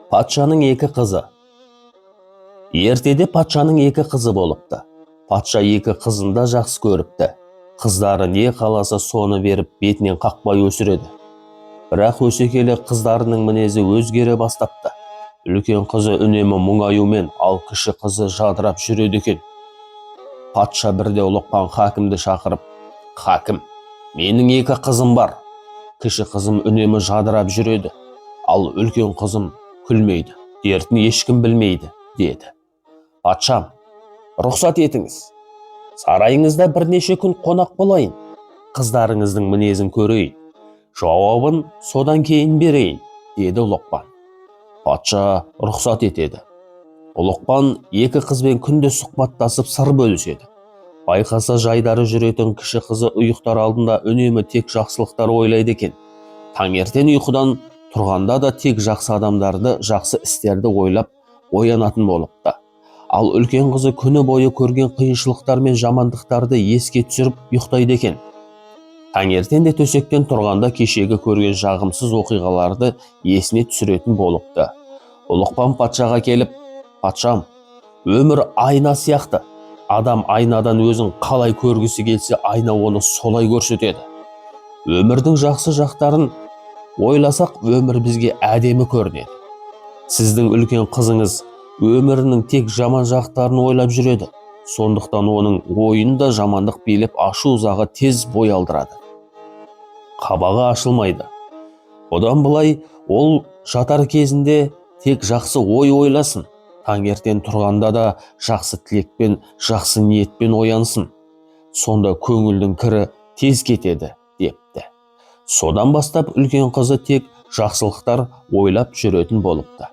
Патшаның екі қызы. Ертеде патшаның екі қызы болыпты. Патша екі қызын да жақсы көріпті. Қыздары не қаласа соны беріп бетінен қақпай өсіреді. Бірақ өсе келе қыздарының мінезі өзгере бастапты. Үлкен қызы үнемі мұңаюмен, ал кіші қызы жадырап жүреді екен. Патша бірде ұлықпан хакімді шақырып: «Хакім, менің екі қызым бар. Кіші қызым үнемі жадырап жүреді, ал үлкен қызым күлмейді, дертін ешкім білмейді» деді. «Патшам, рұқсат етіңіз. Сарайыңызда бірнеше күн қонақ болайын. Қыздарыңыздың мінезін көрейін. Жауабын содан кейін берейін» деді ұлықпан. Патша рұқсат етеді. Ұлықпан екі қызбен күнде сұхбаттасып сыр бөліседі. Байқаса жайдары жүретін кіші қызы ұйықтар алдында үнемі тек жақсылықтар ойлайды екен. Таңертең ұйқыдан тұрғанда да тек жақсы адамдарды, жақсы істерді ойлап оянатын болыпты. Ал үлкен қызы күні бойы көрген қиыншылықтар мен жамандықтарды еске түсіріп ұйықтайды екен. Таңертең де төсектен тұрғанда кешегі көрген жағымсыз оқиғаларды есіне түсіретін болыпты. Ұлықпан патшаға келіп: «Патшам, өмір айна сияқты. Адам айнадан өзін қалай көргісі келсе, айна оны солай көрсетеді. Өмірдің жақсы жақтарын ойласақ, өмір бізге әдемі көрінеді. Сіздің үлкен қызыңыз өмірінің тек жаман жақтарын ойлап жүреді. Сондықтан оның ойын да жамандық билеп, ашу ызаға тез бой алдырады. Қабағы ашылмайды. Одан былай ол жатар кезінде тек жақсы ой ойласын. Таңертең тұрғанда да жақсы тілекпен, жақсы ниетпен оянсын. Сонда көңілдің кірі тез кетеді» депті. Содан бастап үлкен қызы тек жақсылықтар ойлап жүретін болыпты.